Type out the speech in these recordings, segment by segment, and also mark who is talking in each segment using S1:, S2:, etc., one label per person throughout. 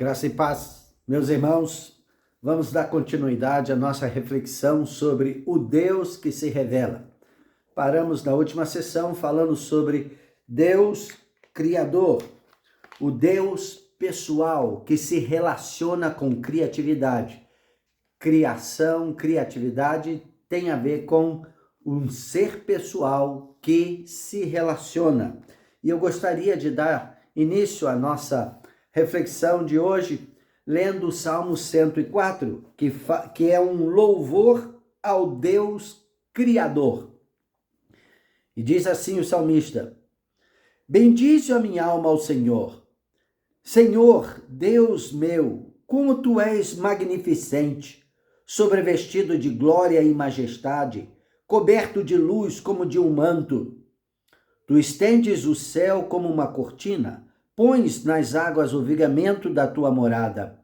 S1: Graça e paz, meus irmãos, vamos dar continuidade à nossa reflexão sobre o Deus que se revela. Paramos na última sessão falando sobre Deus Criador, o Deus pessoal que se relaciona com criatividade. Criação, criatividade tem a ver com um ser pessoal que se relaciona. E eu gostaria de dar início à nossa reflexão de hoje, lendo o Salmo 104, que é um louvor ao Deus Criador. E diz assim o salmista: bendize a minha alma ao Senhor. Senhor, Deus meu, como tu és magnificente, sobrevestido de glória e majestade, coberto de luz como de um manto. Tu estendes o céu como uma cortina, pões nas águas o vigamento da tua morada.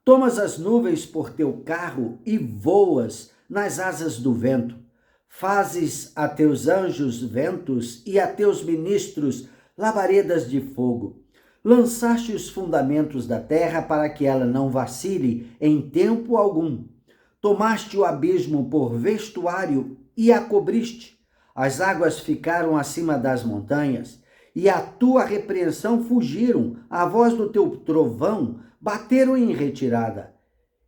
S1: Tomas as nuvens por teu carro e voas nas asas do vento. Fazes a teus anjos ventos e a teus ministros labaredas de fogo. Lançaste os fundamentos da terra para que ela não vacile em tempo algum. Tomaste o abismo por vestuário e a cobriste. As águas ficaram acima das montanhas, e a tua repreensão fugiram, a voz do teu trovão bateram em retirada.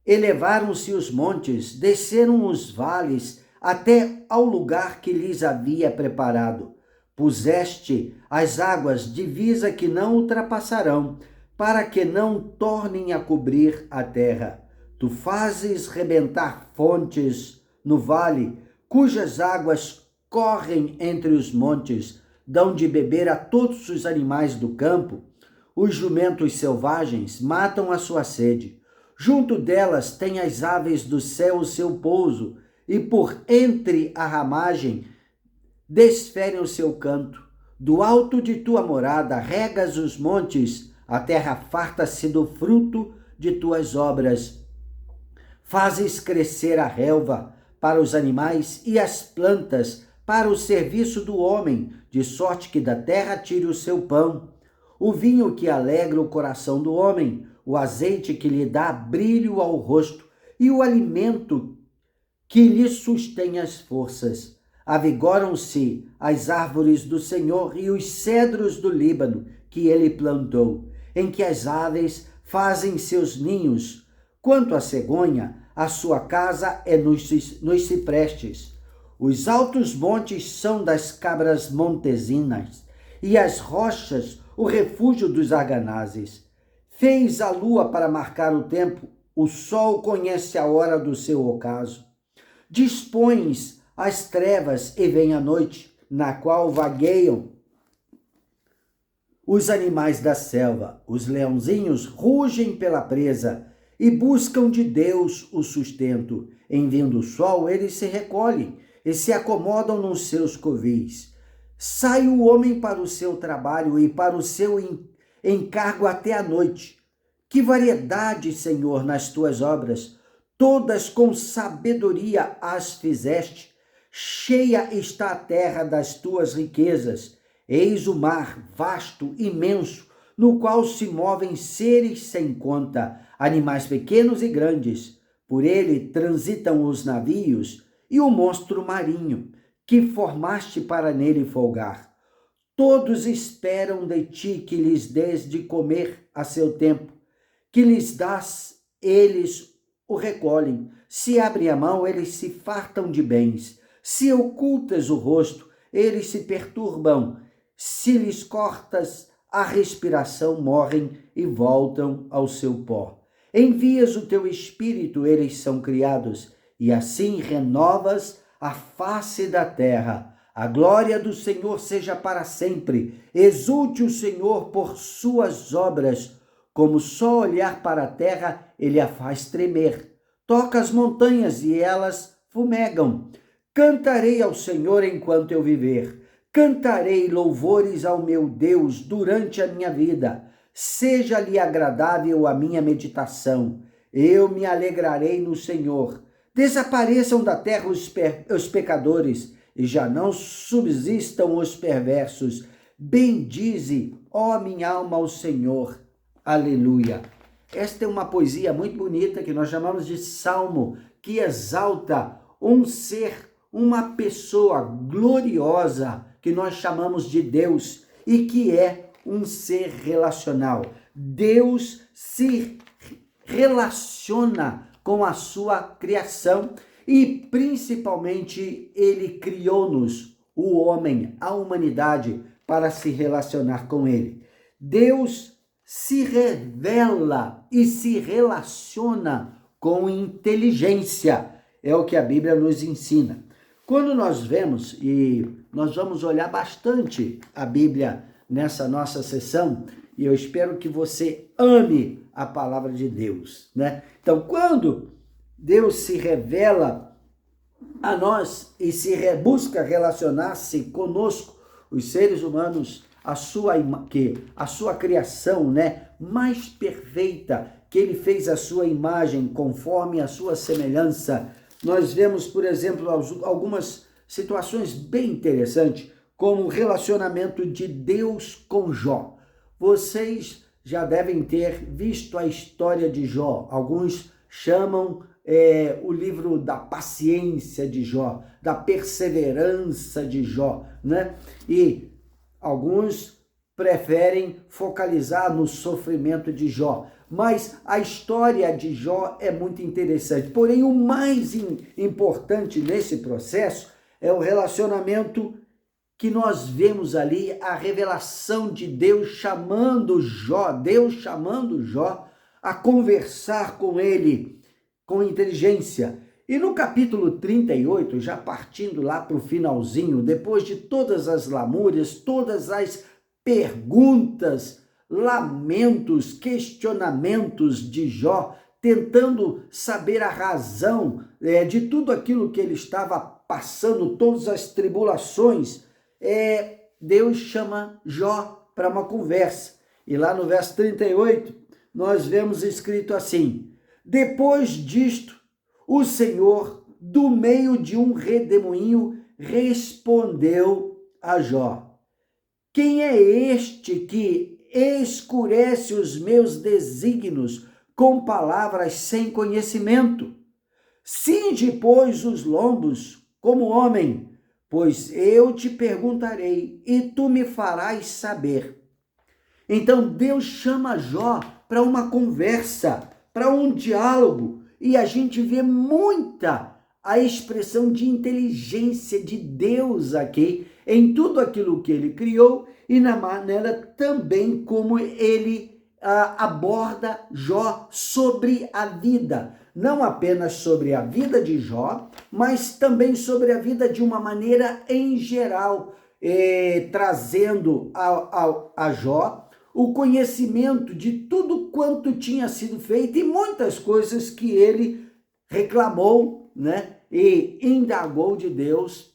S1: Elevaram-se os montes, desceram os vales, até ao lugar que lhes havia preparado. Puseste as águas divisa que não ultrapassarão, para que não tornem a cobrir a terra. Tu fazes rebentar fontes no vale, cujas águas correm entre os montes, dão de beber a todos os animais do campo. Os jumentos selvagens matam a sua sede. Junto delas tem as aves do céu o seu pouso, e por entre a ramagem desferem o seu canto. Do alto de tua morada regas os montes, a terra farta-se do fruto de tuas obras. Fazes crescer a relva para os animais e as plantas para o serviço do homem, de sorte que da terra tire o seu pão. O vinho que alegra o coração do homem, o azeite que lhe dá brilho ao rosto, e o alimento que lhe sustém as forças. Avigoram-se as árvores do Senhor e os cedros do Líbano, que ele plantou, em que as aves fazem seus ninhos. Quanto à cegonha, a sua casa é nos ciprestes. Os altos montes são das cabras montesinas, e as rochas o refúgio dos arganazes. Fez a lua para marcar o tempo, o sol conhece a hora do seu ocaso. Dispões as trevas e vem a noite, na qual vagueiam os animais da selva. Os leãozinhos rugem pela presa e buscam de Deus o sustento. Em vindo o sol, eles se recolhem e se acomodam nos seus covis. Sai o homem para o seu trabalho e para o seu encargo até a noite. Que variedade, Senhor, nas tuas obras! Todas com sabedoria as fizeste. Cheia está a terra das tuas riquezas. Eis o mar vasto, imenso, no qual se movem seres sem conta, animais pequenos e grandes. Por ele transitam os navios e o monstro marinho, que formaste para nele folgar. Todos esperam de ti que lhes dês de comer a seu tempo, que lhes dás, eles o recolhem. Se abrem a mão, eles se fartam de bens. Se ocultas o rosto, eles se perturbam. Se lhes cortas a respiração, morrem e voltam ao seu pó. Envias o teu espírito, eles são criados, e assim renovas a face da terra. A glória do Senhor seja para sempre. Exulte o Senhor por suas obras. Como só olhar para a terra, ele a faz tremer. Toca as montanhas e elas fumegam. Cantarei ao Senhor enquanto eu viver. Cantarei louvores ao meu Deus durante a minha vida. Seja-lhe agradável a minha meditação. Eu me alegrarei no Senhor. Desapareçam da terra os pecadores, e já não subsistam os perversos. Bendize, ó minha alma, ao Senhor. Aleluia. Esta é uma poesia muito bonita que nós chamamos de salmo, que exalta um ser, uma pessoa gloriosa, que nós chamamos de Deus, e que é um ser relacional. Deus se relaciona com a sua criação e principalmente ele criou-nos, o homem, a humanidade, para se relacionar com ele. Deus se revela e se relaciona com inteligência, é o que a Bíblia nos ensina. Quando nós vemos, e nós vamos olhar bastante a Bíblia nessa nossa sessão, e eu espero que você ame a palavra de Deus, né? Então, quando Deus se revela a nós e busca relacionar-se conosco, os seres humanos, a sua criação, né, mais perfeita, que ele fez a sua imagem conforme a sua semelhança. Nós vemos, por exemplo, algumas situações bem interessantes, como o relacionamento de Deus com Jó. Vocês já devem ter visto a história de Jó. Alguns chamam o livro da paciência de Jó, da perseverança de Jó, né? E alguns preferem focalizar no sofrimento de Jó. Mas a história de Jó é muito interessante. Porém, o mais importante nesse processo é o relacionamento que nós vemos ali, a revelação de Deus chamando Jó a conversar com ele com inteligência. E no capítulo 38, já partindo lá para o finalzinho, depois de todas as lamúrias, todas as perguntas, lamentos, questionamentos de Jó, tentando saber a razão de tudo aquilo que ele estava passando, todas as tribulações, Deus chama Jó para uma conversa. E lá no verso 38, nós vemos escrito assim: depois disto, o Senhor, do meio de um redemoinho, respondeu a Jó: quem é este que escurece os meus desígnios com palavras sem conhecimento? Cinge, pois, os lombos como homem, pois eu te perguntarei e tu me farás saber. Então Deus chama Jó para uma conversa, para um diálogo, e a gente vê muita a expressão de inteligência de Deus aqui, em tudo aquilo que ele criou e na maneira também como ele aborda Jó sobre a vida. Não apenas sobre a vida de Jó, mas também sobre a vida de uma maneira em geral, trazendo a Jó o conhecimento de tudo quanto tinha sido feito e muitas coisas que ele reclamou, né, e indagou de Deus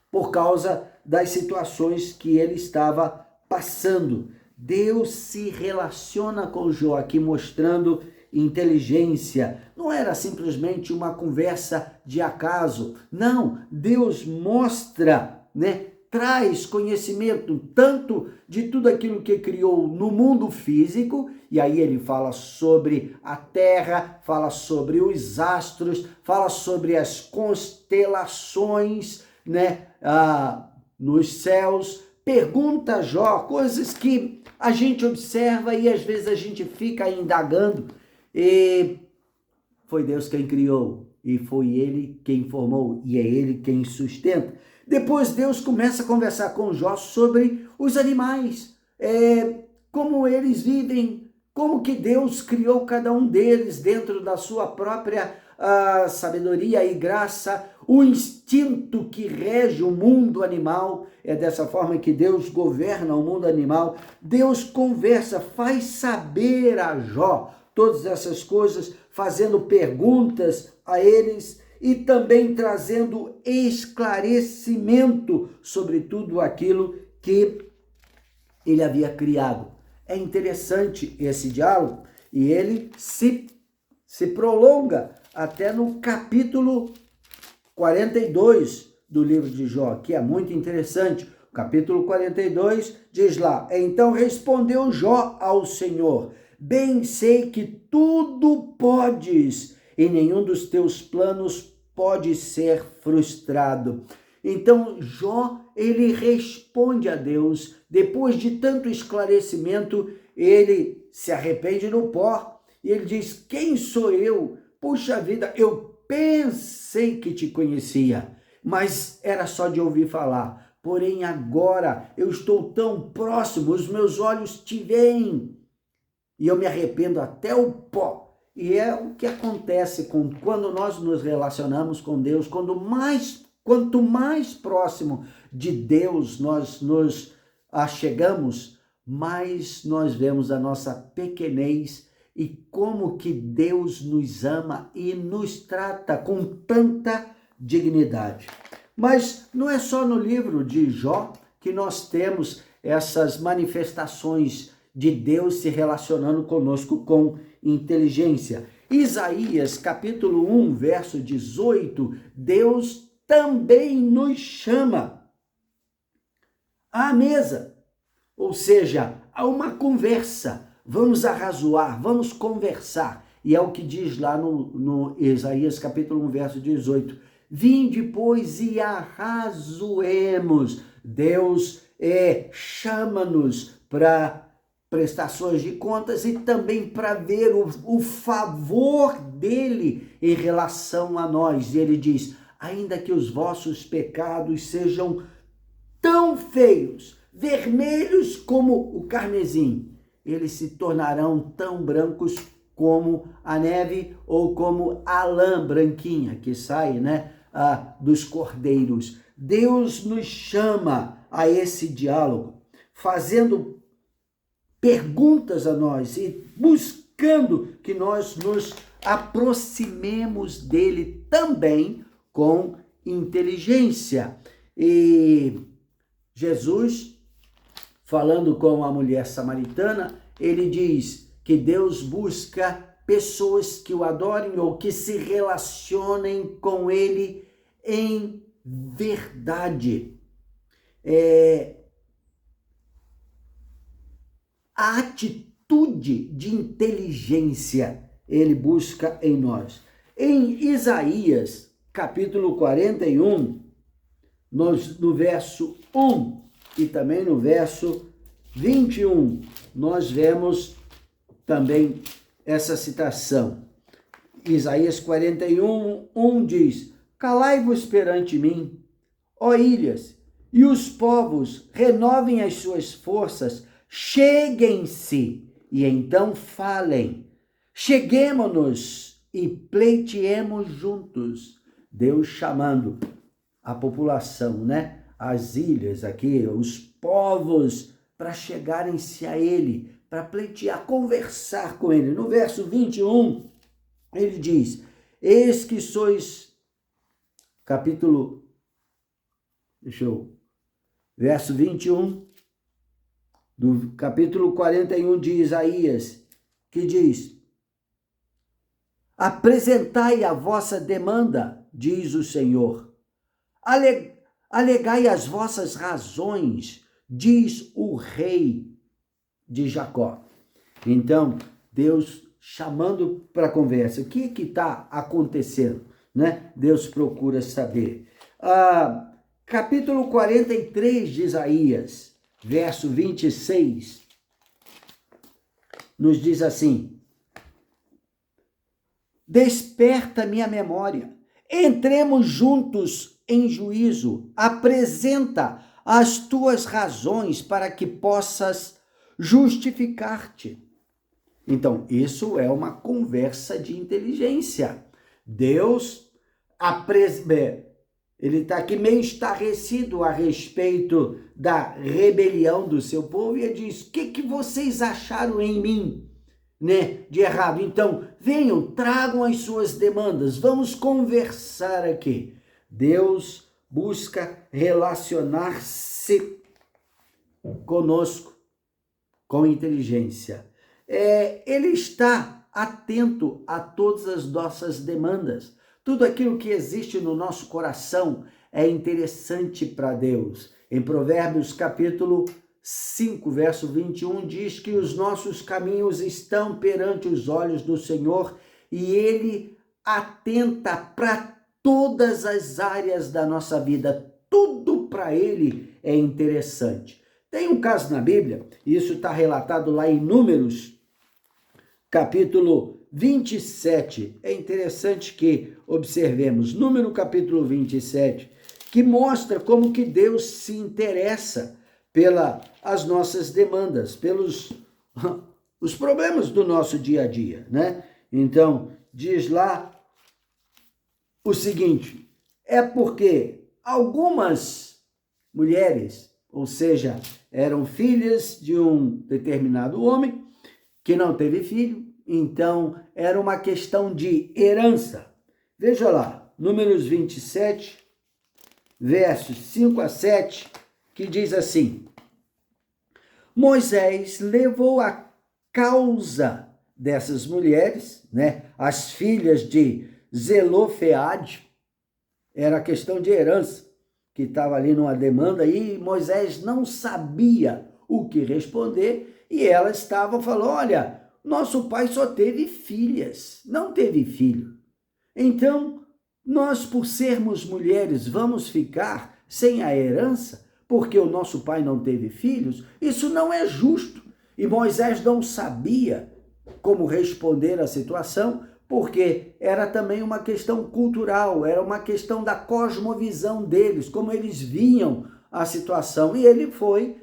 S1: por causa das situações que ele estava passando. Deus se relaciona com Jó aqui, mostrando inteligência. Não era simplesmente uma conversa de acaso. Não, Deus mostra, né? Traz conhecimento tanto de tudo aquilo que criou no mundo físico, e aí ele fala sobre a terra, fala sobre os astros, fala sobre as constelações, né, nos céus. Pergunta a Jó coisas que a gente observa e às vezes a gente fica indagando, e foi Deus quem criou, e foi ele quem formou, e é ele quem sustenta. Depois Deus começa a conversar com Jó sobre os animais, como eles vivem, como que Deus criou cada um deles dentro da sua própria sabedoria e graça, o instinto que rege o mundo animal. É dessa forma que Deus governa o mundo animal. Deus conversa, faz saber a Jó todas essas coisas, fazendo perguntas a eles e também trazendo esclarecimento sobre tudo aquilo que ele havia criado. É interessante esse diálogo e ele se prolonga até no capítulo 42 do livro de Jó, que é muito interessante. O capítulo 42 diz lá: então respondeu Jó ao Senhor: bem sei que tudo podes e nenhum dos teus planos pode ser frustrado. Então Jó, ele responde a Deus, depois de tanto esclarecimento, ele se arrepende no pó e ele diz: quem sou eu? Puxa vida, eu pensei que te conhecia, mas era só de ouvir falar. Porém agora eu estou tão próximo, os meus olhos te veem e eu me arrependo até o pó. E é o que acontece quando nós nos relacionamos com Deus, quanto mais próximo de Deus nós nos achegamos, mais nós vemos a nossa pequenez e como que Deus nos ama e nos trata com tanta dignidade. Mas não é só no livro de Jó que nós temos essas manifestações de Deus se relacionando conosco com inteligência. Isaías, capítulo 1, verso 18, Deus também nos chama à mesa, ou seja, a uma conversa. Vamos arrazoar, vamos conversar. E é o que diz lá no Isaías, capítulo 1, verso 18. Vinde, pois, e arrazoemos. Deus chama-nos para prestações de contas e também para ver o favor dele em relação a nós. E ele diz: ainda que os vossos pecados sejam tão feios, vermelhos como o carmesim, eles se tornarão tão brancos como a neve ou como a lã branquinha que sai, dos cordeiros. Deus nos chama a esse diálogo, fazendo perguntas a nós e buscando que nós nos aproximemos dele também com inteligência. E Jesus, falando com a mulher samaritana, ele diz que Deus busca pessoas que o adorem ou que se relacionem com ele em verdade. A atitude de inteligência ele busca em nós. Em Isaías, capítulo 41, no verso 1 e também no verso 21, nós vemos também essa citação. Isaías 41, 1 diz: calai-vos perante mim, ó ilhas, e os povos renovem as suas forças, cheguem-se e então falem. Cheguemo-nos e pleiteemos juntos. Deus chamando a população, as ilhas aqui, os povos, para chegarem-se a ele, para pleitear, conversar com ele. No verso 21, ele diz: eis que sois, verso 21, do capítulo 41 de Isaías, que diz: apresentai a vossa demanda, diz o Senhor. Alegai as vossas razões, diz o rei de Jacó. Então, Deus chamando para a conversa. O que está acontecendo? Deus procura saber. Capítulo 43 de Isaías, verso 26, nos diz assim: desperta minha memória, entremos juntos em juízo, apresenta as tuas razões para que possas justificar-te. Então, isso é uma conversa de inteligência. Deus, ele está aqui meio estarrecido a respeito da rebelião do seu povo e ele diz: o que vocês acharam em mim, de errado? Então, venham, tragam as suas demandas, vamos conversar aqui. Deus busca relacionar-se conosco com inteligência. Ele está atento a todas as nossas demandas. Tudo aquilo que existe no nosso coração é interessante para Deus. Em Provérbios capítulo 5, verso 21, diz que os nossos caminhos estão perante os olhos do Senhor e Ele atenta para todas as áreas da nossa vida. Tudo para Ele é interessante. Tem um caso na Bíblia, e isso está relatado lá em Números, capítulo 27. É interessante que observemos Número capítulo 27, que mostra como que Deus se interessa pelas nossas demandas, pelos os problemas do nosso dia a dia, né? Então, diz lá o seguinte: é porque algumas mulheres, ou seja, eram filhas de um determinado homem que não teve filho, então era uma questão de herança. Veja lá, Números 27, versos 5 a 7, que diz assim: Moisés levou a causa dessas mulheres, né, as filhas de Zelofeade, era a questão de herança, que estava ali numa demanda, e Moisés não sabia o que responder, e ela estava falando: olha, nosso pai só teve filhas, não teve filho. Então, nós, por sermos mulheres, vamos ficar sem a herança, porque o nosso pai não teve filhos? Isso não é justo. E Moisés não sabia como responder à situação, porque era também uma questão cultural, era uma questão da cosmovisão deles, como eles viam a situação. E ele foi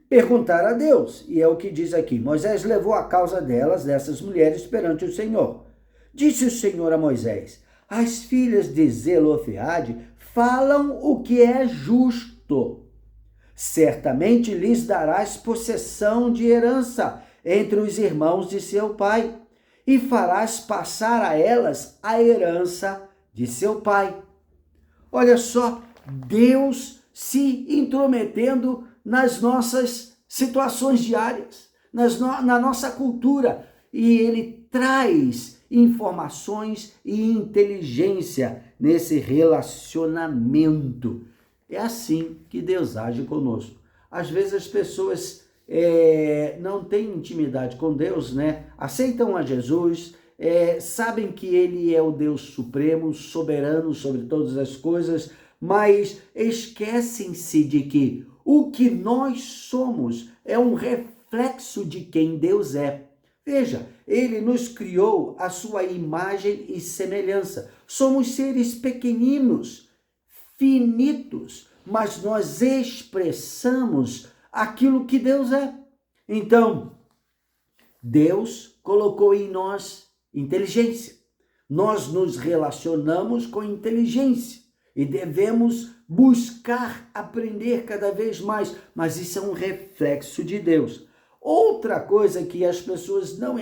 S1: perguntar a Deus, e é o que diz aqui: Moisés levou a causa dessas mulheres, perante o Senhor. Disse o Senhor a Moisés: as filhas de Zelofeade falam o que é justo. Certamente lhes darás possessão de herança entre os irmãos de seu pai, e farás passar a elas a herança de seu pai. Olha só, Deus se intrometendo nas nossas situações diárias, na nossa cultura, e Ele traz informações e inteligência nesse relacionamento. É assim que Deus age conosco. Às vezes as pessoas não têm intimidade com Deus, né? Aceitam a Jesus, sabem que Ele é o Deus supremo, soberano sobre todas as coisas, mas esquecem-se de que o que nós somos é um reflexo de quem Deus é. Veja, Ele nos criou à sua imagem e semelhança. Somos seres pequeninos, finitos, mas nós expressamos aquilo que Deus é. Então, Deus colocou em nós inteligência. Nós nos relacionamos com inteligência e devemos buscar aprender cada vez mais, mas isso é um reflexo de Deus. Outra coisa que as pessoas não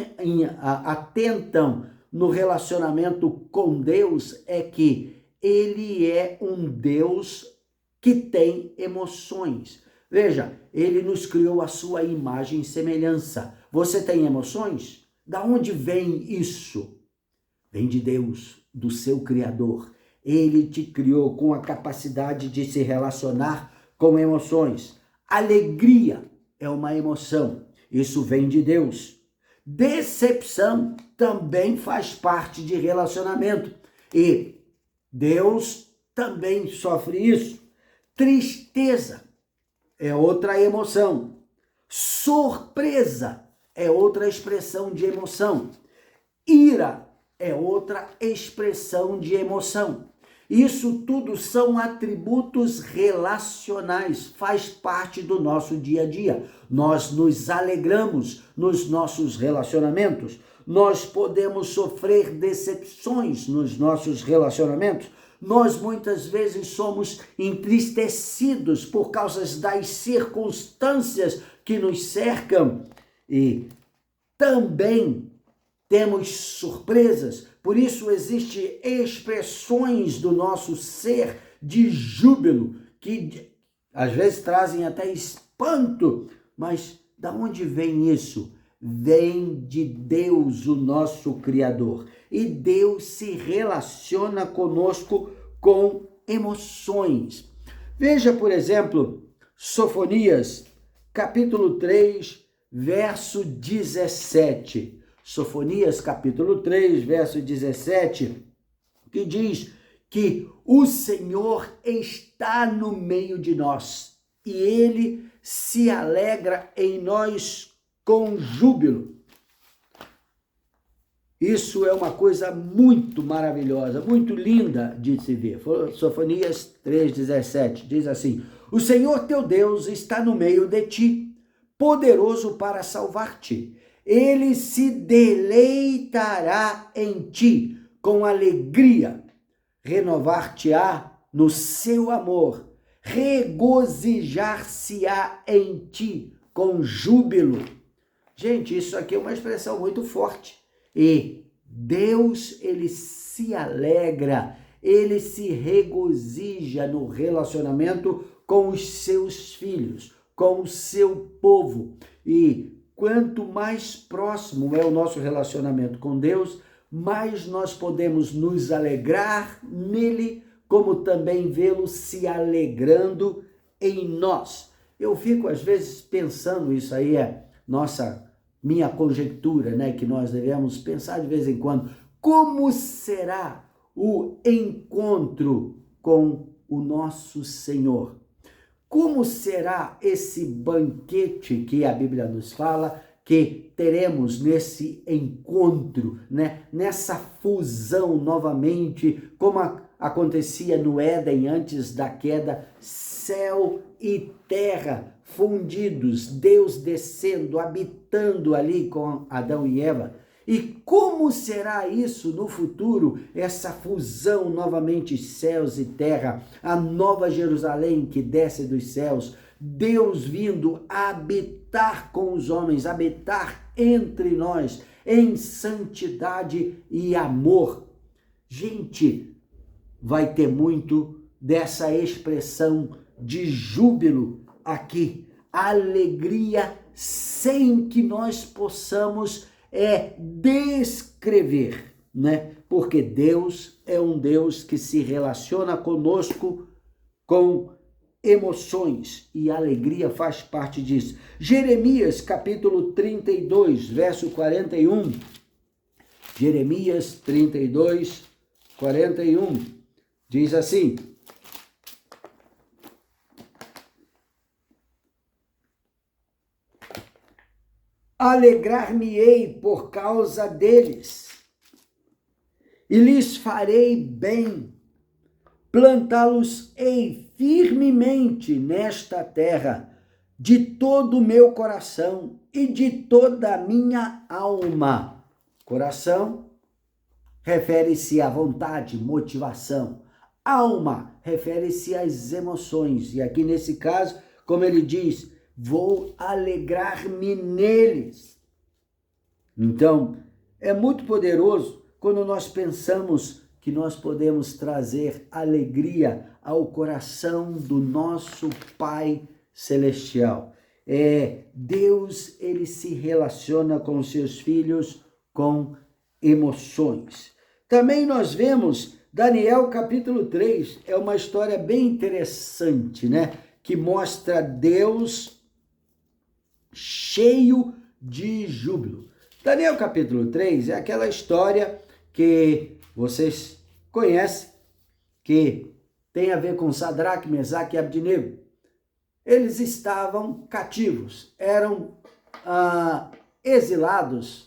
S1: atentam no relacionamento com Deus é que Ele é um Deus que tem emoções. Veja, Ele nos criou à sua imagem e semelhança. Você tem emoções? Da onde vem isso? Vem de Deus, do seu Criador. Ele te criou com a capacidade de se relacionar com emoções. Alegria é uma emoção. Isso vem de Deus. Decepção também faz parte de relacionamento. E Deus também sofre isso. Tristeza é outra emoção. Surpresa é outra expressão de emoção. Ira é outra expressão de emoção. Isso tudo são atributos relacionais, faz parte do nosso dia a dia. Nós nos alegramos nos nossos relacionamentos, nós podemos sofrer decepções nos nossos relacionamentos, nós muitas vezes somos entristecidos por causa das circunstâncias que nos cercam e também temos surpresas. Por isso existem expressões do nosso ser de júbilo, que às vezes trazem até espanto. Mas da onde vem isso? Vem de Deus, o nosso Criador. E Deus se relaciona conosco com emoções. Veja, por exemplo, Sofonias, capítulo 3, verso 17. Sofonias, capítulo 3, verso 17, que diz que o Senhor está no meio de nós e Ele se alegra em nós com júbilo. Isso é uma coisa muito maravilhosa, muito linda de se ver. Sofonias 3,17 diz assim: o Senhor teu Deus está no meio de ti, poderoso para salvar-te. Ele se deleitará em ti com alegria, renovar-te-á no seu amor, regozijar-se-á em ti com júbilo. Gente, isso aqui é uma expressão muito forte. E Deus, ele se alegra, ele se regozija no relacionamento com os seus filhos, com o seu povo. E quanto mais próximo é o nosso relacionamento com Deus, mais nós podemos nos alegrar nele, como também vê-lo se alegrando em nós. Eu fico às vezes pensando, isso aí é minha conjectura, né, que nós devemos pensar de vez em quando, como será o encontro com o nosso Senhor? Como será esse banquete que a Bíblia nos fala que teremos nesse encontro, né, nessa fusão novamente, como acontecia no Éden antes da queda, céu e terra fundidos, Deus descendo, habitando ali com Adão e Eva. E como será isso no futuro, essa fusão novamente céus e terra, a nova Jerusalém que desce dos céus, Deus vindo habitar com os homens, habitar entre nós em santidade e amor. Gente, vai ter muito dessa expressão de júbilo aqui, alegria sem que nós possamos descrever, né? Porque Deus é um Deus que se relaciona conosco com emoções e a alegria faz parte disso. Jeremias capítulo 32, verso 41. Jeremias 32, 41. Diz assim: alegrar-me-ei por causa deles, e lhes farei bem, plantá-los-ei firmemente nesta terra, de todo o meu coração e de toda a minha alma. Coração refere-se à vontade, motivação. Alma refere-se às emoções. E aqui nesse caso, como ele diz, vou alegrar-me neles. Então, é muito poderoso quando nós pensamos que nós podemos trazer alegria ao coração do nosso Pai Celestial. Deus, ele se relaciona com os seus filhos com emoções. Também nós vemos Daniel capítulo 3, é uma história bem interessante, né? Que mostra Deus cheio de júbilo. Daniel capítulo 3 é aquela história que vocês conhecem, que tem a ver com Sadraque, Mesaque e Abdinego. Eles estavam cativos, eram exilados,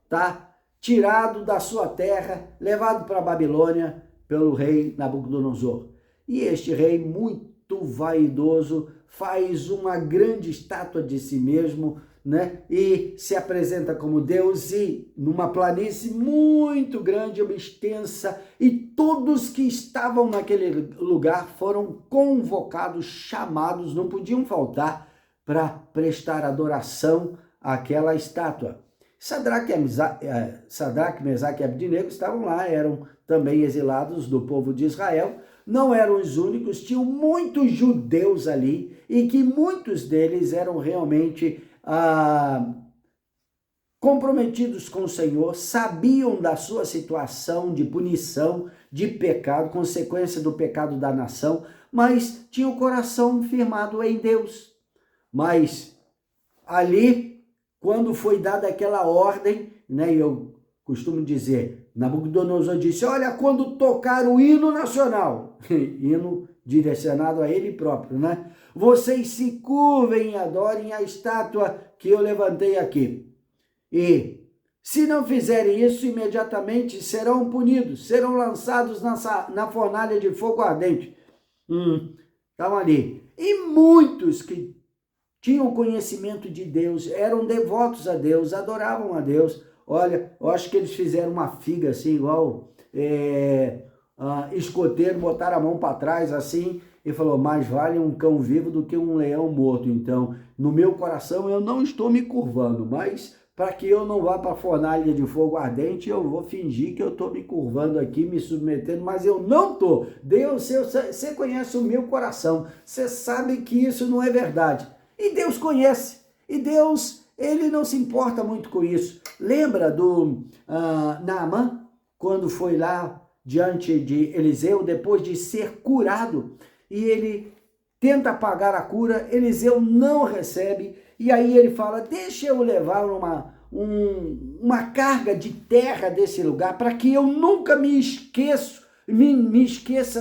S1: tá? Tirado da sua terra, levado para a Babilônia pelo rei Nabucodonosor. E este rei, muito vaidoso, faz uma grande estátua de si mesmo, né? E se apresenta como Deus, e numa planície muito grande, uma extensa, e todos que estavam naquele lugar foram convocados, chamados, não podiam faltar para prestar adoração àquela estátua. Sadraque, Mesaque e Abdinego estavam lá, eram também exilados do povo de Israel, não eram os únicos, tinham muitos judeus ali, e que muitos deles eram realmente comprometidos com o Senhor, sabiam da sua situação de punição, de pecado, consequência do pecado da nação, mas tinham o coração firmado em Deus. Mas ali, quando foi dada aquela ordem, né, eu costumo dizer, Nabucodonosor disse, olha, quando tocar o hino nacional, hino direcionado a ele próprio, né? Vocês se curvem e adorem a estátua que eu levantei aqui. E se não fizerem isso, imediatamente serão punidos, serão lançados na fornalha de fogo ardente. Estavam ali. E muitos que tinham conhecimento de Deus, eram devotos a Deus, adoravam a Deus. Olha, eu acho que eles fizeram uma figa assim, igual escoteiro, botaram a mão para trás assim, e falou, mais vale um cão vivo do que um leão morto. Então, no meu coração eu não estou me curvando, mas para que eu não vá para a fornalha de fogo ardente, eu vou fingir que eu estou me curvando aqui, me submetendo, mas eu não estou. Deus, você conhece o meu coração, você sabe que isso não é verdade. E Deus conhece, e Deus, ele não se importa muito com isso. Lembra do Naamã, quando foi lá diante de Eliseu, depois de ser curado, e ele tenta pagar a cura, Eliseu não recebe, e aí ele fala, deixa eu levar uma carga de terra desse lugar, para que eu nunca me esqueça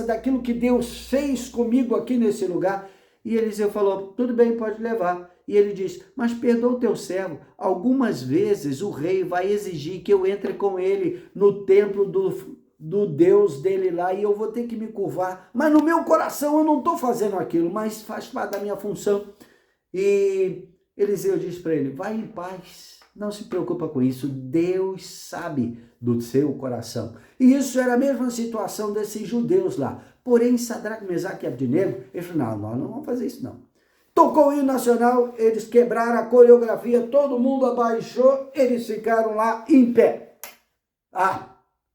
S1: daquilo que Deus fez comigo aqui nesse lugar. E Eliseu falou, tudo bem, pode levar. E ele diz, mas perdoa o teu servo, algumas vezes o rei vai exigir que eu entre com ele no templo do Deus dele lá, e eu vou ter que me curvar, mas no meu coração eu não estou fazendo aquilo, mas faz parte da minha função. E Eliseu diz para ele, vai em paz, não se preocupa com isso, Deus sabe do seu coração. E isso era a mesma situação desses judeus lá. Porém, Sadraque, Mesaque e Abdinego, eles falaram, não, nós não vamos fazer isso não. Tocou o hino nacional, eles quebraram a coreografia, todo mundo abaixou, eles ficaram lá em pé.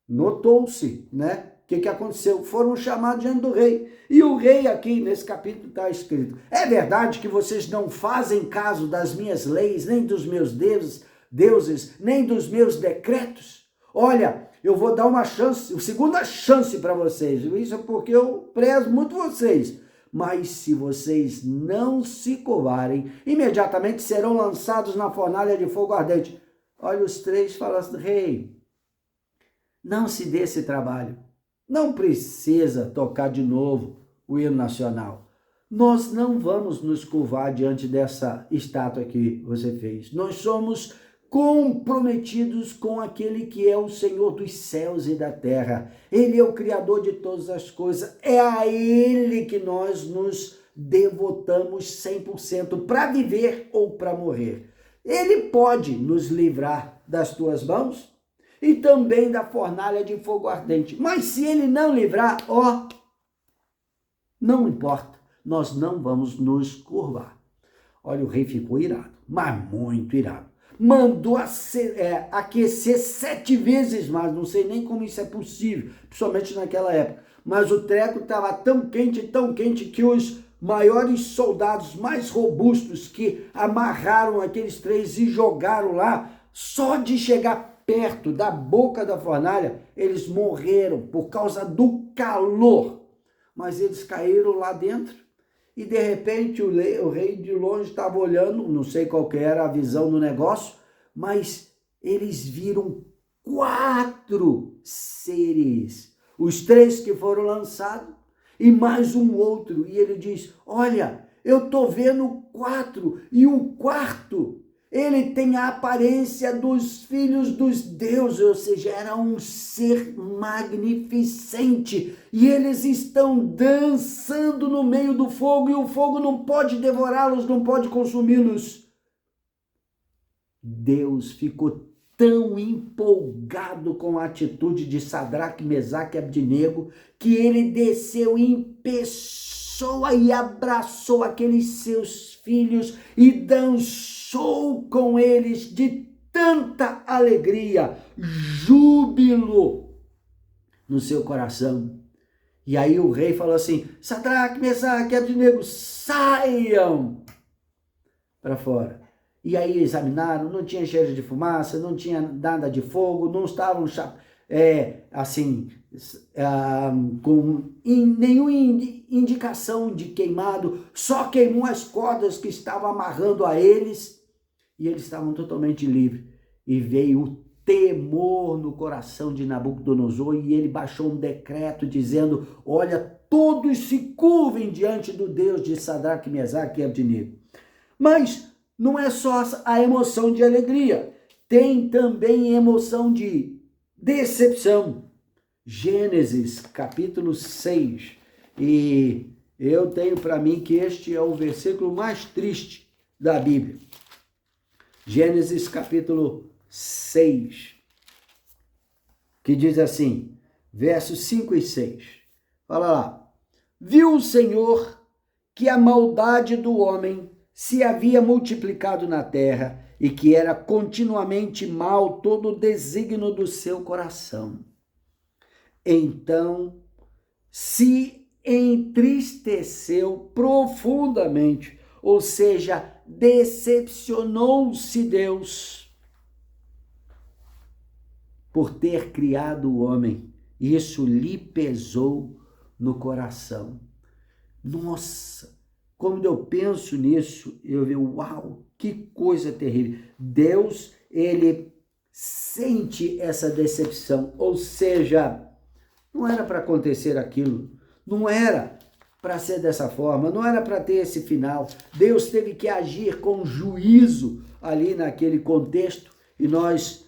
S1: Notou-se, né? O que aconteceu? Foram chamados diante do rei. E o rei aqui, nesse capítulo, está escrito, é verdade que vocês não fazem caso das minhas leis, nem dos meus deuses, nem dos meus decretos? Olha, eu vou dar uma segunda chance para vocês. Isso é porque eu prezo muito vocês. Mas se vocês não se curvarem, imediatamente serão lançados na fornalha de fogo ardente. Olha, os três falam assim, rei, não se dê esse trabalho. Não precisa tocar de novo o hino nacional. Nós não vamos nos curvar diante dessa estátua que você fez. Nós somos comprometidos com aquele que é o Senhor dos céus e da terra. Ele é o Criador de todas as coisas. É a Ele que nós nos devotamos 100% para viver ou para morrer. Ele pode nos livrar das tuas mãos e também da fornalha de fogo ardente. Mas se Ele não livrar, não importa, nós não vamos nos curvar. Olha, o rei ficou irado, mas muito irado. Mandou aquecer 7 vezes mais, não sei nem como isso é possível, principalmente naquela época. Mas o treco estava tão quente, que os maiores soldados, mais robustos, que amarraram aqueles três e jogaram lá, só de chegar perto da boca da fornalha, eles morreram por causa do calor. Mas eles caíram lá dentro. E de repente o rei de longe estava olhando, não sei qual que era a visão do negócio, mas eles viram 4 seres, os 3 que foram lançados e mais um outro. E ele diz, olha, eu estou vendo 4 e o quarto, ele tem a aparência dos filhos dos deuses, ou seja, era um ser magnificente. E eles estão dançando no meio do fogo, e o fogo não pode devorá-los, não pode consumi-los. Deus ficou tão empolgado com a atitude de Sadraque, Mesaque e Abdinego, que ele desceu em pessoa e abraçou aqueles seus filhos e dançou com eles de tanta alegria, júbilo no seu coração. E aí o rei falou assim, Sadraque, Mesaque e Abdinego, saiam para fora. E aí examinaram, não tinha cheiro de fumaça, não tinha nada de fogo, não estavam com nenhuma indicação de queimado, só queimou as cordas que estavam amarrando a eles, e eles estavam totalmente livres. E veio o temor no coração de Nabucodonosor, e ele baixou um decreto dizendo: olha, todos se curvem diante do Deus de Sadraque, Mesaque e Abdenego. Mas não é só a emoção de alegria, tem também emoção de decepção. Gênesis capítulo 6, e eu tenho para mim que este é o versículo mais triste da Bíblia. Gênesis capítulo 6, que diz assim, versos 5 e 6. Fala lá: viu o Senhor que a maldade do homem se havia multiplicado na terra e que era continuamente mal todo o desígnio do seu coração. Então se entristeceu profundamente, ou seja, decepcionou-se Deus por ter criado o homem. Isso lhe pesou no coração. Nossa, quando eu penso nisso, eu vejo, uau, que coisa terrível. Deus, ele sente essa decepção, ou seja, não era para acontecer aquilo, não era para ser dessa forma, não era para ter esse final. Deus teve que agir com juízo ali naquele contexto, e nós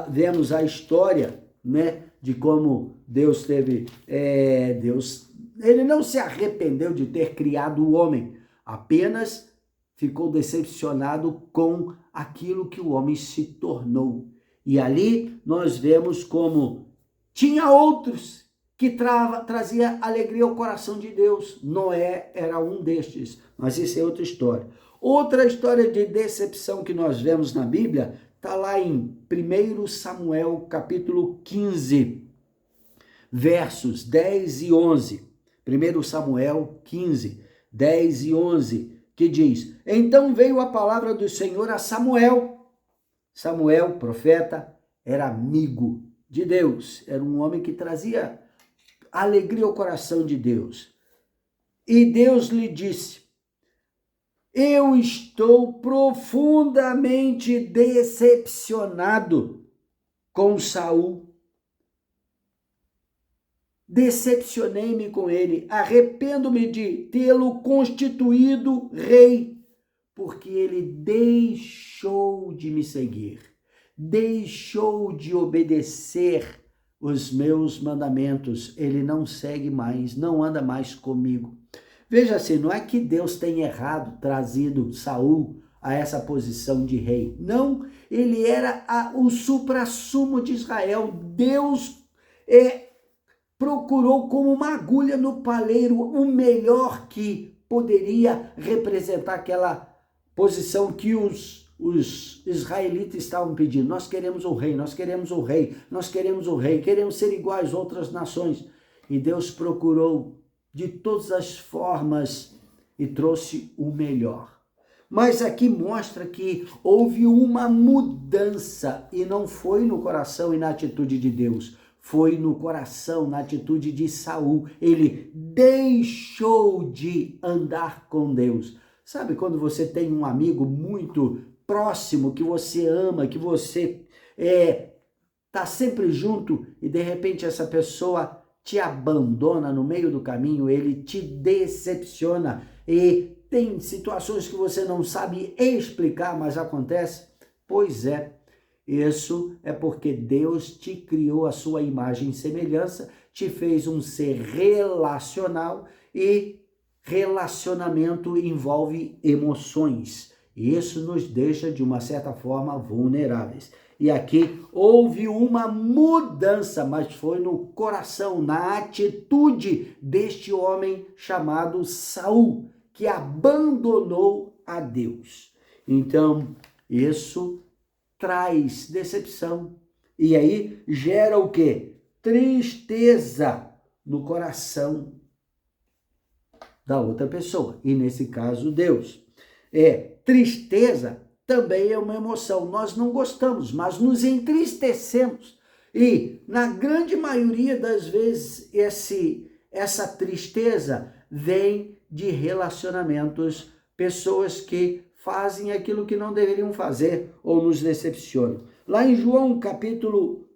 S1: vemos a história, né, de como Deus teve, ele não se arrependeu de ter criado o homem, apenas ficou decepcionado com aquilo que o homem se tornou. E ali nós vemos como tinha outros que trazia alegria ao coração de Deus. Noé era um destes, mas isso é outra história. Outra história de decepção que nós vemos na Bíblia está lá em 1 Samuel capítulo 15, versos 10 e 11. 1 Samuel 15, 10 e 11, que diz: então veio a palavra do Senhor a Samuel. Samuel, profeta, era amigo de Deus, era um homem que trazia alegria ao coração de Deus. E Deus lhe disse: eu estou profundamente decepcionado com Saul. Decepcionei-me com ele, arrependo-me de tê-lo constituído rei, porque ele deixou de me seguir, deixou de obedecer os meus mandamentos, ele não segue mais, não anda mais comigo. Veja assim, não é que Deus tenha errado, trazido Saul a essa posição de rei. Não, ele era o suprassumo de Israel. Deus procurou como uma agulha no palheiro o melhor que poderia representar aquela posição que os israelitas estavam pedindo. Nós queremos o rei, nós queremos o rei, nós queremos o rei, queremos ser iguais às outras nações. E Deus procurou de todas as formas e trouxe o melhor. Mas aqui mostra que houve uma mudança, e não foi no coração e na atitude de Deus, foi no coração, na atitude de Saul. Ele deixou de andar com Deus. Sabe quando você tem um amigo muito próximo, que você ama, que você tá sempre junto, e de repente essa pessoa te abandona no meio do caminho, ele te decepciona, e tem situações que você não sabe explicar, mas acontece? Pois é, isso é porque Deus te criou a sua imagem e semelhança, te fez um ser relacional, e relacionamento envolve emoções. E isso nos deixa, de uma certa forma, vulneráveis. E aqui houve uma mudança, mas foi no coração, na atitude deste homem chamado Saul, que abandonou a Deus. Então, isso traz decepção. E aí gera o quê? Tristeza no coração da outra pessoa. E nesse caso, Deus. Tristeza também é uma emoção. Nós não gostamos, mas nos entristecemos. E, na grande maioria das vezes, essa tristeza vem de relacionamentos, pessoas que fazem aquilo que não deveriam fazer ou nos decepcionam. Lá em João capítulo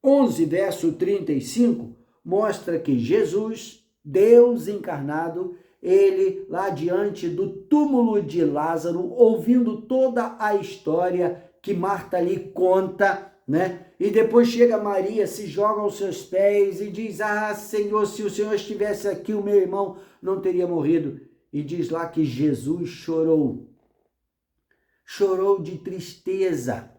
S1: 11, verso 35, mostra que Jesus, Deus encarnado, ele lá diante do túmulo de Lázaro, ouvindo toda a história que Marta lhe conta, né? E depois chega Maria, se joga aos seus pés e diz: ah, Senhor, se o Senhor estivesse aqui, o meu irmão não teria morrido. E diz lá que Jesus chorou de tristeza,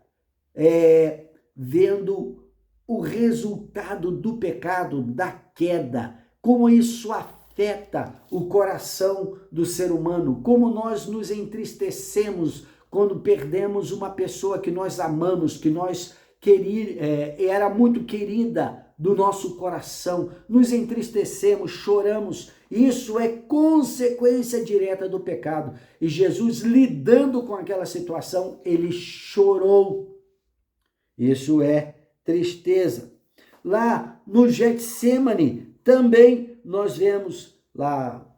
S1: vendo o resultado do pecado, da queda, como isso afeta o coração do ser humano, como nós nos entristecemos quando perdemos uma pessoa que nós amamos, que nós era muito querida do nosso coração, nos entristecemos, choramos. Isso é consequência direta do pecado. E Jesus, lidando com aquela situação, ele chorou. Isso é tristeza. Lá no Getsemane, também nós vemos lá,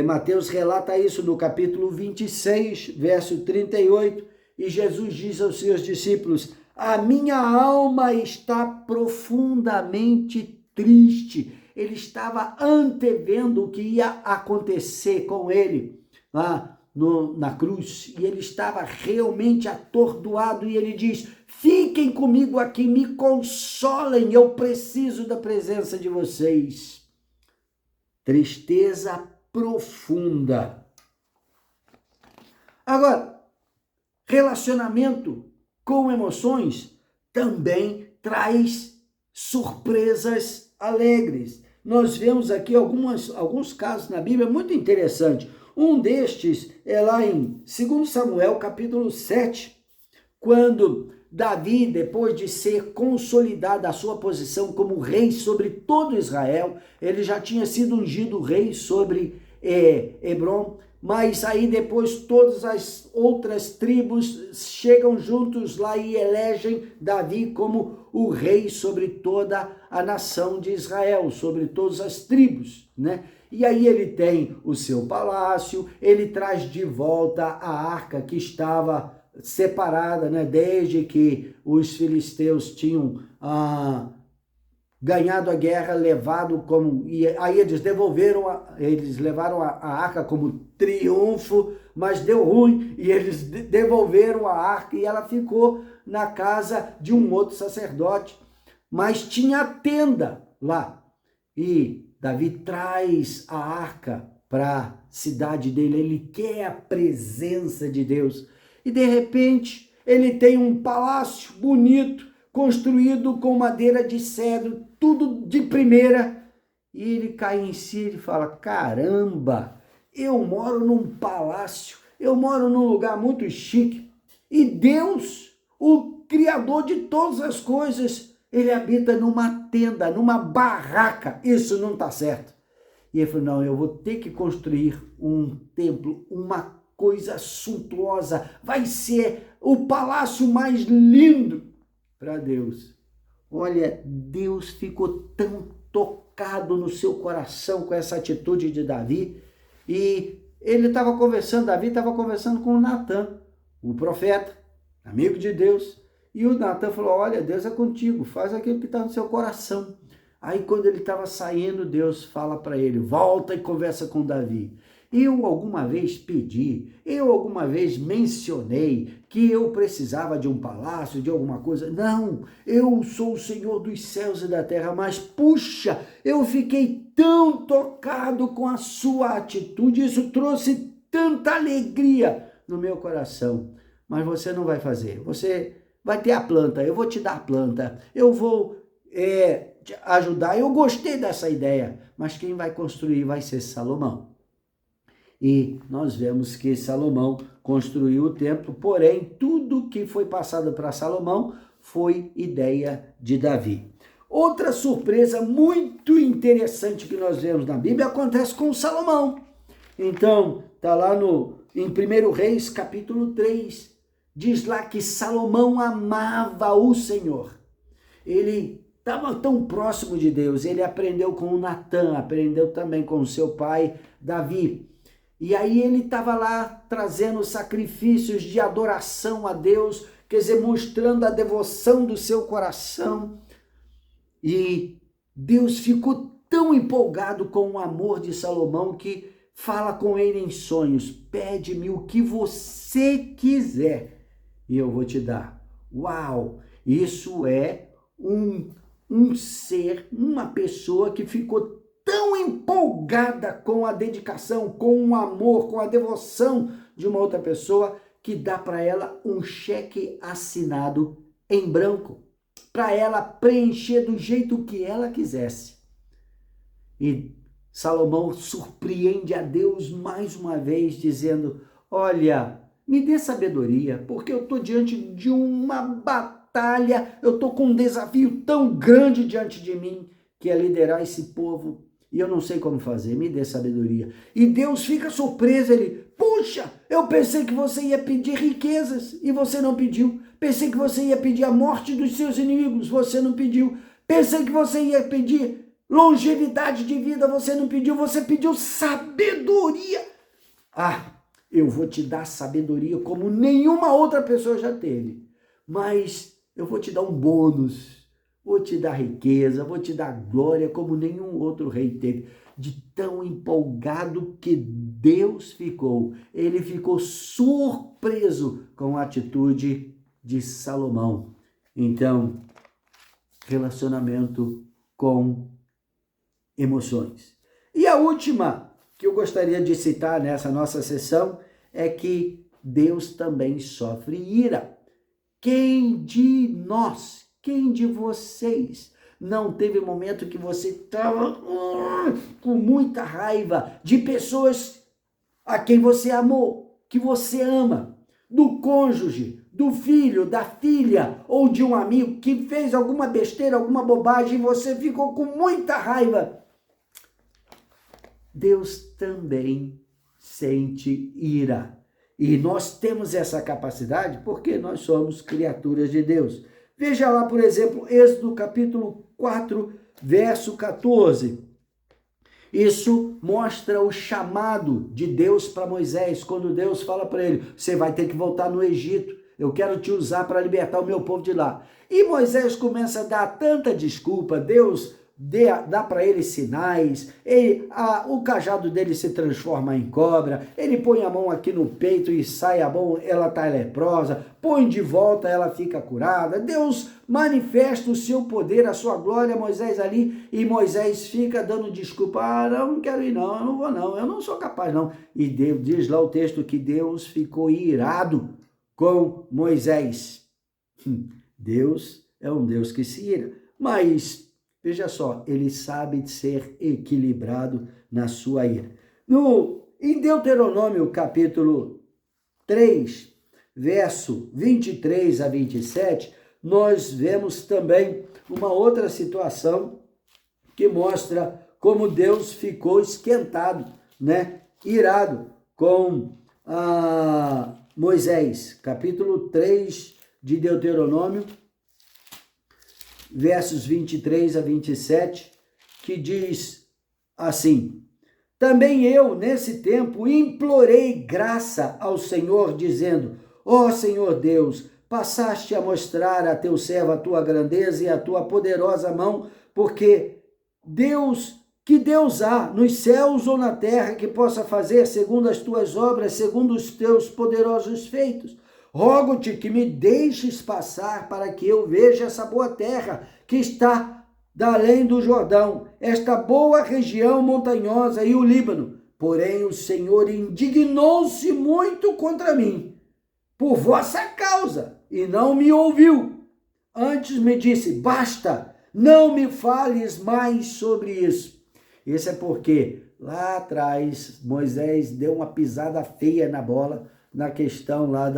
S1: Mateus relata isso no capítulo 26, verso 38, e Jesus diz aos seus discípulos: a minha alma está profundamente triste. Ele estava antevendo o que ia acontecer com ele lá na cruz, e ele estava realmente atordoado, e ele diz: fiquem comigo aqui, me consolem, eu preciso da presença de vocês. Tristeza profunda. Agora, relacionamento com emoções também traz surpresas alegres. Nós vemos aqui alguns casos na Bíblia muito interessantes. Um destes é lá em 2 Samuel, capítulo 7, quando Davi, depois de ser consolidada a sua posição como rei sobre todo Israel, ele já tinha sido ungido rei sobre Hebrom, mas aí depois todas as outras tribos chegam juntos lá e elegem Davi como o rei sobre toda a nação de Israel, sobre todas as tribos, né? E aí ele tem o seu palácio, ele traz de volta a arca que estava separada, né? Desde que os filisteus tinham ganhado a guerra, levado como... E aí eles levaram a arca como triunfo, mas deu ruim, e eles devolveram a arca, e ela ficou na casa de um outro sacerdote, mas tinha a tenda lá. E Davi traz a arca para a cidade dele, ele quer a presença de Deus. E de repente, ele tem um palácio bonito, construído com madeira de cedro, tudo de primeira, e ele cai em si e fala: caramba, eu moro num palácio, eu moro num lugar muito chique, e Deus, o Criador de todas as coisas, ele habita numa tenda, numa barraca. Isso não está certo. E ele falou: não, eu vou ter que construir um templo, uma coisa suntuosa, vai ser o palácio mais lindo para Deus. Olha, Deus ficou tão tocado no seu coração com essa atitude de Davi, e Davi estava conversando com o Natan, o profeta, amigo de Deus, e o Natan falou: olha, Deus é contigo, faz aquilo que está no seu coração. Aí quando ele estava saindo, Deus fala para ele: volta e conversa com Davi. Eu alguma vez mencionei que eu precisava de um palácio, de alguma coisa? Não, eu sou o Senhor dos céus e da terra, mas puxa, eu fiquei tão tocado com a sua atitude, isso trouxe tanta alegria no meu coração. Mas você não vai fazer, você vai ter a planta, eu vou te dar a planta, eu vou te ajudar, eu gostei dessa ideia, mas quem vai construir vai ser Salomão. E nós vemos que Salomão construiu o templo, porém tudo que foi passado para Salomão foi ideia de Davi. Outra surpresa muito interessante que nós vemos na Bíblia acontece com Salomão. Então, está lá em 1 Reis, capítulo 3, diz lá que Salomão amava o Senhor. Ele estava tão próximo de Deus. Ele aprendeu com o Natan, aprendeu também com o seu pai Davi. E aí ele estava lá trazendo sacrifícios de adoração a Deus, quer dizer, mostrando a devoção do seu coração. E Deus ficou tão empolgado com o amor de Salomão que fala com ele em sonhos: pede-me o que você quiser e eu vou te dar. Uau! Isso é um ser, uma pessoa que ficou tão empolgada com a dedicação, com o amor, com a devoção de uma outra pessoa, que dá para ela um cheque assinado em branco, para ela preencher do jeito que ela quisesse. E Salomão surpreende a Deus mais uma vez, dizendo: olha, me dê sabedoria, porque eu estou diante de uma batalha, eu estou com um desafio tão grande diante de mim, que é liderar esse povo, e eu não sei como fazer, me dê sabedoria. E Deus fica surpreso, ele: puxa, eu pensei que você ia pedir riquezas, e você não pediu. Pensei que você ia pedir a morte dos seus inimigos, você não pediu. Pensei que você ia pedir longevidade de vida, você não pediu, você pediu sabedoria. Ah, eu vou te dar sabedoria como nenhuma outra pessoa já teve, mas eu vou te dar um bônus, vou te dar riqueza, vou te dar glória como nenhum outro rei teve. De tão empolgado que Deus ficou, ele ficou surpreso com a atitude de Salomão. Então, relacionamento com emoções. E a última que eu gostaria de citar nessa nossa sessão é que Deus também sofre ira. Quem de nós, quem de vocês não teve momento que você estava com muita raiva de pessoas a quem você amou, que você ama, do cônjuge, do filho, da filha ou de um amigo que fez alguma besteira, alguma bobagem e você ficou com muita raiva? Deus também sente ira. E nós temos essa capacidade porque nós somos criaturas de Deus. Veja lá, por exemplo, Êxodo capítulo 4, verso 14. Isso mostra o chamado de Deus para Moisés, quando Deus fala para ele: você vai ter que voltar no Egito, eu quero te usar para libertar o meu povo de lá. E Moisés começa a dar tanta desculpa, Deus dá para ele sinais, o cajado dele se transforma em cobra, ele põe a mão aqui no peito e sai a mão, ela está leprosa, põe de volta, ela fica curada. Deus manifesta o seu poder, a sua glória a Moisés ali, e Moisés fica dando desculpa: eu não quero ir não, eu não vou não, eu não sou capaz não. E Deus, diz lá o texto que Deus ficou irado com Moisés. Deus é um Deus que se ira, mas veja só, ele sabe ser equilibrado na sua ira. Em Deuteronômio capítulo 3, verso 23 a 27, nós vemos também uma outra situação que mostra como Deus ficou esquentado, irado com Moisés. Capítulo 3 de Deuteronômio, versos 23 a 27, que diz assim: também eu, nesse tempo, implorei graça ao Senhor, dizendo: ó Senhor Deus, passaste a mostrar a teu servo a tua grandeza e a tua poderosa mão, porque que Deus há nos céus ou na terra que possa fazer segundo as tuas obras, segundo os teus poderosos feitos. Rogo-te que me deixes passar para que eu veja essa boa terra que está da além do Jordão, esta boa região montanhosa e o Líbano. Porém o Senhor indignou-se muito contra mim, por vossa causa, e não me ouviu. Antes me disse: basta, não me fales mais sobre isso. Isso é porque lá atrás Moisés deu uma pisada feia na bola, na questão lá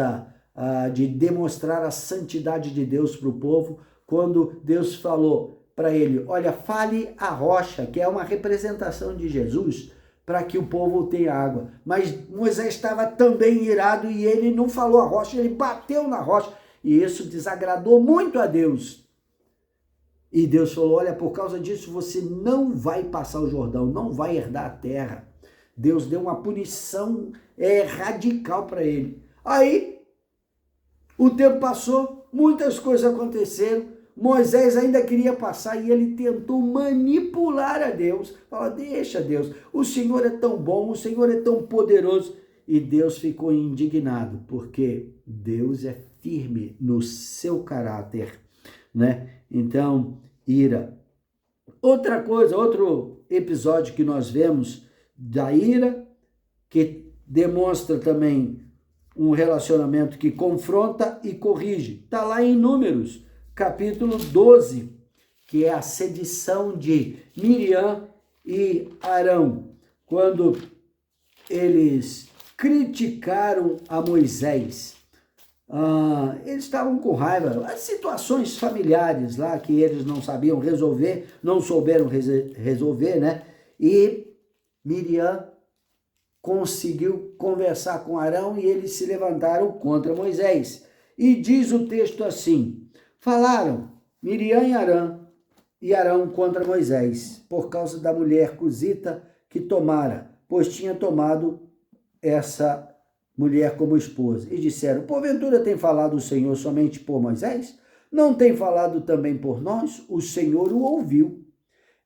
S1: de demonstrar a santidade de Deus para o povo, quando Deus falou para ele: olha, fale a rocha, que é uma representação de Jesus, para que o povo tenha água. Mas Moisés estava também irado e ele não falou a rocha, ele bateu na rocha, e isso desagradou muito a Deus. E Deus falou, olha, por causa disso você não vai passar o Jordão, não vai herdar a terra. Deus deu uma punição radical para ele. Aí, o tempo passou, muitas coisas aconteceram, Moisés ainda queria passar e ele tentou manipular a Deus. Fala, deixa Deus, o Senhor é tão bom, o Senhor é tão poderoso. E Deus ficou indignado, porque Deus é firme no seu caráter, né? Então, ira. Outra coisa, outro episódio que nós vemos da ira, que demonstra também um relacionamento que confronta e corrige. Está lá em Números, capítulo 12, que é a sedição de Miriam e Arão, quando eles criticaram a Moisés. Eles estavam com raiva, as situações familiares lá que eles não sabiam resolver, não souberam resolver, né? E Miriam conseguiu conversar com Arão e eles se levantaram contra Moisés. E diz o texto assim, falaram Miriam e Arão contra Moisés, por causa da mulher cusita que tomara, pois tinha tomado essa mulher como esposa. E disseram, porventura tem falado o Senhor somente por Moisés? Não tem falado também por nós? O Senhor o ouviu.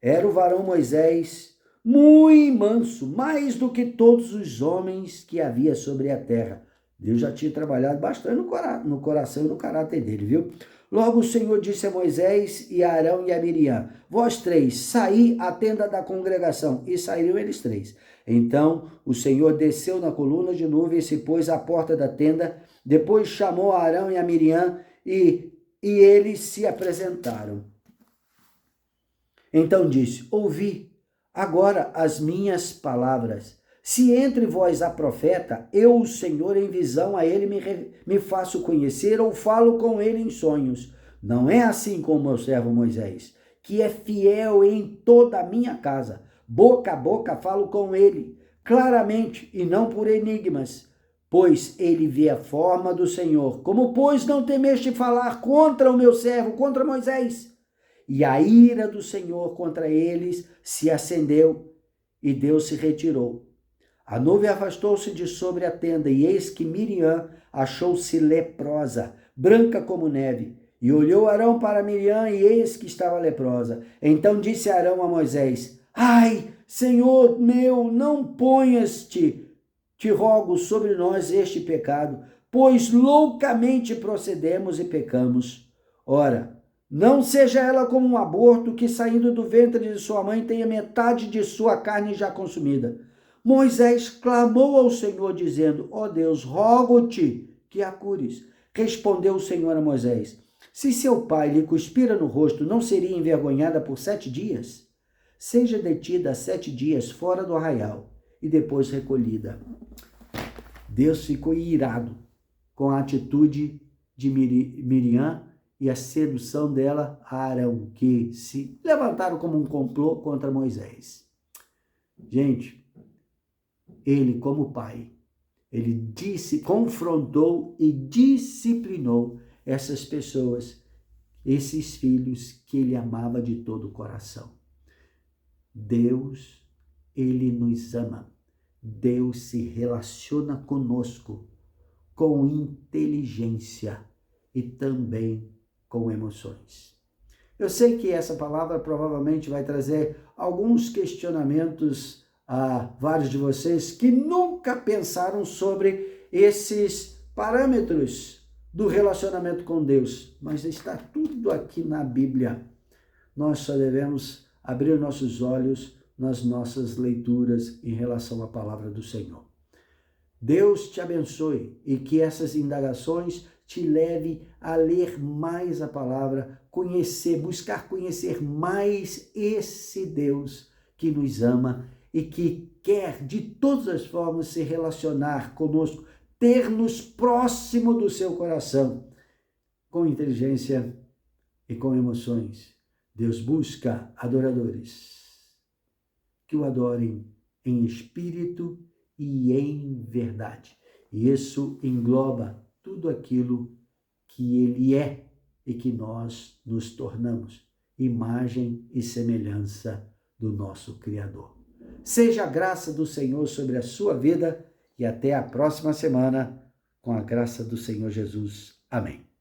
S1: Era o varão Moisés muito manso, mais do que todos os homens que havia sobre a terra. Deus já tinha trabalhado bastante no coração e no caráter dele, viu? Logo o Senhor disse a Moisés e a Arão e a Miriam, vós três, saí à tenda da congregação. E saíram eles três. Então o Senhor desceu na coluna de nuvem e se pôs à porta da tenda. Depois chamou a Arão e a Miriam e eles se apresentaram. Então disse, ouvi agora as minhas palavras. Se entre vós há profeta, eu, o Senhor, em visão a ele me faço conhecer ou falo com ele em sonhos. Não é assim com o meu servo Moisés, que é fiel em toda a minha casa. Boca a boca falo com ele, claramente, e não por enigmas, pois ele vê a forma do Senhor. Como, pois, não temeste falar contra o meu servo, contra Moisés? E a ira do Senhor contra eles se acendeu, e Deus se retirou. A nuvem afastou-se de sobre a tenda, e eis que Miriam achou-se leprosa, branca como neve. E olhou Arão para Miriam, e eis que estava leprosa. Então disse Arão a Moisés, ai, Senhor meu, não ponhas-te, te rogo, sobre nós este pecado, pois loucamente procedemos e pecamos. Ora, não seja ela como um aborto que, saindo do ventre de sua mãe, tenha metade de sua carne já consumida. Moisés clamou ao Senhor, dizendo, ó Deus, rogo-te que a cures. Respondeu o Senhor a Moisés, se seu pai lhe cuspira no rosto, não seria envergonhada por 7 dias? Seja detida 7 dias fora do arraial e depois recolhida. Deus ficou irado com a atitude de Miriam e a sedução dela a Arão, que se levantaram como um complô contra Moisés. Gente, ele como pai, ele confrontou e disciplinou essas pessoas, esses filhos que ele amava de todo o coração. Deus, ele nos ama. Deus se relaciona conosco com inteligência e também com emoções. Eu sei que essa palavra provavelmente vai trazer alguns questionamentos a vários de vocês que nunca pensaram sobre esses parâmetros do relacionamento com Deus, mas está tudo aqui na Bíblia. Nós só devemos abrir nossos olhos nas nossas leituras em relação à palavra do Senhor. Deus te abençoe e que essas indagações te leve a ler mais a palavra, buscar conhecer mais esse Deus que nos ama e que quer de todas as formas se relacionar conosco, ter-nos próximo do seu coração, com inteligência e com emoções. Deus busca adoradores que o adorem em espírito e em verdade. E isso engloba tudo aquilo que ele é e que nós nos tornamos. imagem e semelhança do nosso Criador. Seja a graça do Senhor sobre a sua vida e até a próxima semana, com a graça do Senhor Jesus. Amém.